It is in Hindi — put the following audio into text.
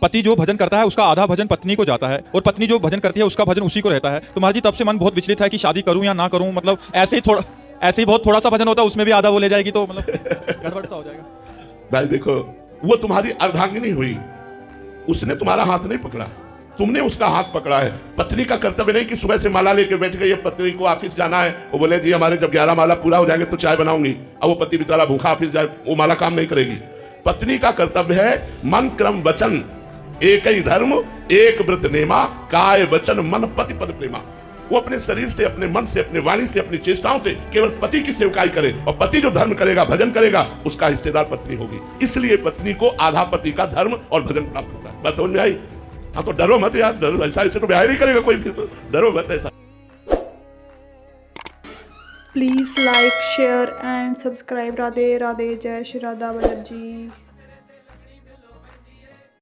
पति जो भजन करता है उसका आधा भजन पत्नी को जाता है और पत्नी जो भजन करती है उसका भजन उसी को रहता है। तो महाराज जी तब से मन बहुत विचलित है कि शादी करूं या ना करूं, मतलब ऐसे ही बहुत थोड़ा सा भजन होता है, उसमें भी आधा वो ले जाएगी तो मतलब गड़बड़ सा हो जाएगा। भाई देखो, वो तुम्हारी अर्धांगिनी हुई, उसने तुम्हारा हाथ नहीं पकड़ा, तुमने उसका हाथ पकड़ा है। पत्नी का कर्तव्य नहीं कि सुबह से माला लेके बैठ गई, पत्नी को ऑफिस जाना है, वो बोले जी हमारे जब 11 माला पूरा हो जाएंगे तो चाय बनाऊंगी, अब वो पति बेचारा भूखा ऑफिस जाए, वो माला काम नहीं करेगी। पत्नी का कर्तव्य है मन क्रम वचन एक ही धर्म एक व्रत नेमा, काय वचन मन पति पद प्रेमा। वो अपने शरीर से, अपने मन से, अपने वाणी से, अपनी चेष्टाओं से केवल पति की सेवकाई करे, और पति जो धर्म करेगा, भजन करेगा, उसका हिस्सेदार पत्नी होगी। इसलिए पत्नी को आधा पति का धर्म और भजन प्राप्त होता है। बस समझ में आई? हाँ तो डरो मत यार, डरो ऐसा, ऐसे तो ब्याह नहीं करेगा कोई भी, तो डरो मत ऐसा। Please like share and subscribe. Radhe Radhe, जय श्री राधा वल्लभ जी।